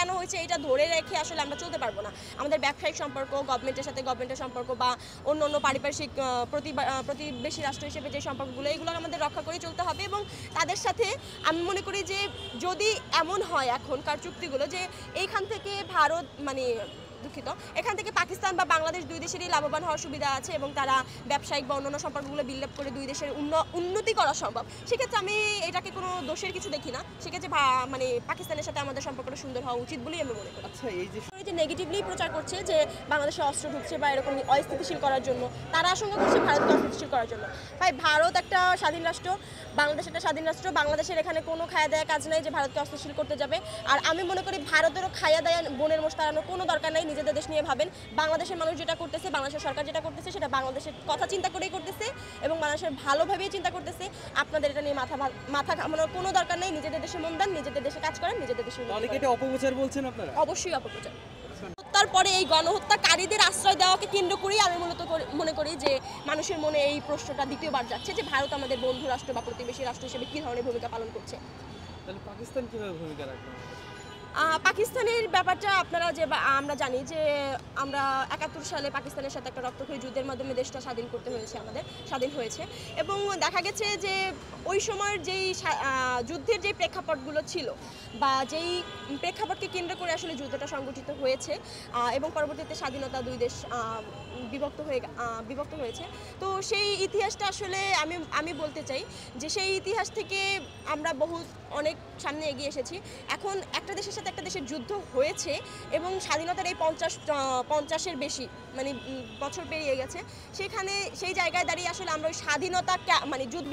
কেন হয়েছে এটা ধরে রেখে আসলে আমরা চলতে পারবো না। আমাদের ব্যবসায়িক সম্পর্ক, গভর্নমেন্টের সাথে গভর্নমেন্টের সম্পর্ক বা অন্য পারিপার্শ্বিক প্রতিবেশী রাষ্ট্র হিসেবে যে সম্পর্কগুলো, এগুলো আমাদের রক্ষা করে চলতে হবে। এবং তাদের সাথে আমি মনে করি যে যদি এমন হয় এখনকার চুক্তিগুলো যে এইখান থেকে ভারত এখান থেকে পাকিস্তান বা বাংলাদেশ দুই দেশেরই লাভবান হওয়ার সুবিধা আছে এবং তারা ব্যবসায়িক বা অন্যান্য সম্পর্কগুলো বিল্ড আপ করে দুই দেশের উন্নতি করা সম্ভব, সেক্ষেত্রে আমি এটাকে কোনো দোষের কিছু দেখি না। সেক্ষেত্রে পাকিস্তানের সাথে আমাদের সম্পর্কটা সুন্দর হওয়া উচিত বলেই আমি মনে করি। আচ্ছা, এই যে নেগেটিভলি প্রচার করছে যে বাংলাদেশে অস্ত্র ঢুকছে বা এরকম অস্থিতিশীল করার জন্য, তারা আশঙ্কা করছে ভারতকে অস্থিতিশীল করার জন্য। ভাই, ভারত একটা স্বাধীন রাষ্ট্র, বাংলাদেশ একটা স্বাধীন রাষ্ট্র। বাংলাদেশের এখানে কোনো খায়া দেয়া কাজ নাই যে ভারতকে অস্থিতিশীল করতে যাবে। আর আমি মনে করি ভারতেরও খায়া দেয়া বোনের মোষ তাড়ানোর কোনো দরকার নাই। নিজেদের দেশ নিয়ে ভাবেন। বাংলাদেশের মানুষ যেটা করতেছে, বাংলাদেশের সরকার যেটা করতেছে, সেটা বাংলাদেশের কথা চিন্তা করেই করতেছে এবং বাংলাদেশের ভালোভাবেই চিন্তা করতেছে। আপনাদের এটা নিয়ে মাথা ঘামানোর কোনো দরকার নেই। নিজেদের দেশে মন দেন, নিজেদের দেশে কাজ করেন, নিজেদের দেশে। অপপ্রচার বলছেন আপনারা? অবশ্যই অপপ্রচার। তারপরে এই গণহত্যাকারীদের আশ্রয় দেওয়াকে কেন্দ্র করেই আমি মনে করি যে মানুষের মনে এই প্রশ্নটা দ্বিতীয়বার যাচ্ছে যে ভারত আমাদের বন্ধু রাষ্ট্র বা প্রতিবেশী রাষ্ট্র হিসেবে কী ধরনের ভূমিকা পালন করছে। তাহলে পাকিস্তান কিভাবে ভূমিকা রাখবে? পাকিস্তানের ব্যাপারটা আমরা জানি যে আমরা ৭১ সালে পাকিস্তানের সাথে একটা রক্তক্ষয়ী যুদ্ধের মাধ্যমে দেশটা স্বাধীন হয়েছে এবং দেখা গেছে যে ওই সময়ের যেই যুদ্ধের যেই প্রেক্ষাপটগুলো ছিল বা যেই প্রেক্ষাপটকে কেন্দ্র করে আসলে যুদ্ধটা সংগঠিত হয়েছে এবং পরবর্তীতে স্বাধীনতা দুই দেশ বিভক্ত হয়েছে। তো সেই ইতিহাসটা আসলে আমি বলতে চাই যে সেই ইতিহাস থেকে আমরা অনেক সামনে এগিয়ে এসেছি। এখন একটা দেশের সাথে একটা দেশের যুদ্ধ হয়েছে এবং স্বাধীনতার এই ৫০-এর বেশি বছর পেরিয়ে গেছে। সেই জায়গায় দাঁড়িয়ে আসলে আমরা ওই স্বাধীনতা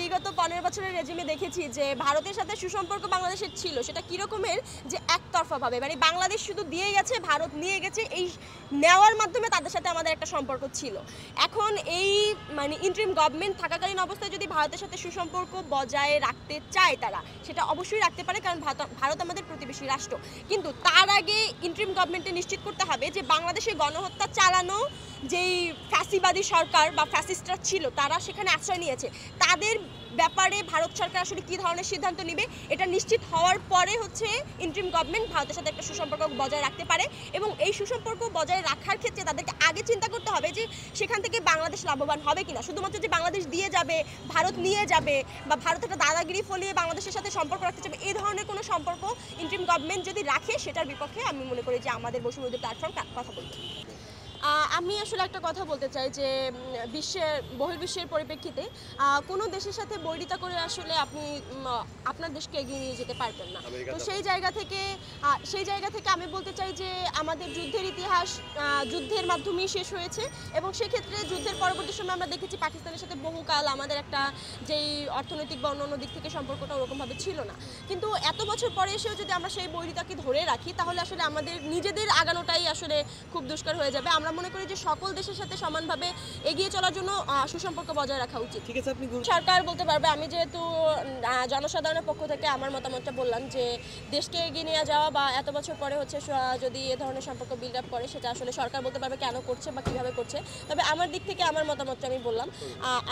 বিগত ১৫ বছরের রেজিমে দেখেছি যে ভারতের সাথে সুসম্পর্ক বাংলাদেশের ছিল, সেটা কীরকমের যে একতরফাভাবে বাংলাদেশ শুধু দিয়ে গেছে, ভারত নিয়ে গেছে, এই নেওয়ার মাধ্যমে তাদের সাথে আমাদের একটা সম্পর্ক ছিল। এখন এই ইন্টারিম গভর্নমেন্ট থাকাকালীন অবস্থায় যদি ভারতের সাথে সুসম্পর্ক বজায় রাখতে চায়, তারা সেটা অবশ্যই রাখতে পারে, কারণ ভারত আমাদের প্রতিবেশী রাষ্ট্র। কিন্তু তার আগে ইন্টারিম গভর্নমেন্টে নিশ্চিত করতে হবে যে বাংলাদেশে গণহত্যা চালানো যেই ফ্যাসিবাদী সরকার বা ফ্যাসিস্টরা ছিল, তারা সেখানে আশ্রয় নিয়েছে, তাদের ব্যাপারে ভারত সরকার আসলে কী ধরনের সিদ্ধান্ত নেবে এটা নিশ্চিত হওয়ার পরে ইন্টারিম গভর্নমেন্ট ভারতের সাথে একটা সুসম্পর্ক বজায় রাখতে পারে। এবং এই সুসম্পর্ক বজায় রাখার ক্ষেত্রে তাদেরকে আগে চিন্তা করতে হবে যে সেখান থেকে বাংলাদেশ লাভবান হবে কিনা। শুধুমাত্র যে বাংলাদেশ দিয়ে যাবে, ভারত নিয়ে যাবে বা ভারত একটা দাদাগিরি ফলিয়ে বাংলাদেশের সাথে সম্পর্ক রাখতে চাবে, এই ধরনের কোনো সম্পর্ক ইন্টারিম গভর্নমেন্ট যদি রাখে, সেটার বিপক্ষে আমি মনে করি যে আমাদের বৈষম্যবিরোধী প্ল্যাটফর্ম কথা বলবে। আমি আসলে একটা কথা বলতে চাই যে বহির্বিশ্বের পরিপ্রেক্ষিতে কোনো দেশের সাথে বৈরিতা করে আসলে আপনি আপনার দেশকে এগিয়ে নিয়ে যেতে পারবেন না। তো সেই জায়গা থেকে আমি বলতে চাই যে আমাদের যুদ্ধের ইতিহাস যুদ্ধের মাধ্যমেই শেষ হয়েছে এবং সেক্ষেত্রে যুদ্ধের পরবর্তী সময় আমরা দেখেছি পাকিস্তানের সাথে বহুকাল আমাদের একটা যেই অর্থনৈতিক বা অন্যান্য দিক থেকে সম্পর্কটা ওরকমভাবে ছিল না। কিন্তু এত বছর পরে এসেও যদি আমরা সেই বৈরিতাকে ধরে রাখি, তাহলে আসলে আমাদের নিজেদের আগানোটাই আসলে খুব দুষ্কর হয়ে যাবে। আমরা মনে করি যে সকল দেশের সাথে সমানভাবে এগিয়ে চলার জন্য সুসম্পর্ক বজায় রাখা উচিত। ঠিক আছে, আপনি সরকার বলতে পারবে। আমি যেহেতু জনসাধারণের পক্ষ থেকে আমার মতামতটা বললাম যে দেশকে এগিয়ে নিয়ে যাওয়া বা এত বছর পরে যদি এ ধরনের সম্পর্ক বিল্ড আপ করে, সেটা আসলে সরকার বলতে পারবে কেন করছে বা কীভাবে করছে। তবে আমার দিক থেকে আমার মতামতটা আমি বললাম।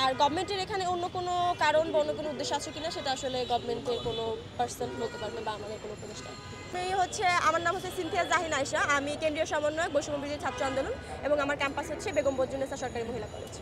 আর গভর্নমেন্টের এখানে অন্য কোনো কারণ বা অন্য কোনো উদ্দেশ্য আছে কিনা, সেটা আসলে গভর্নমেন্টের কোনো পার্সন বলতে পারবে বা আমাদের কোনো উপদেষ্টা। আমার নাম হচ্ছে সিনথিয়া জাহিন আয়েশা। আমি কেন্দ্রীয় সমন্বয়ক বৈষম্য বিরোধী ছাত্র আন্দোলন এবং আমার ক্যাম্পাস হচ্ছে বেগম বজরুন্নেসা সরকারি মহিলা কলেজ।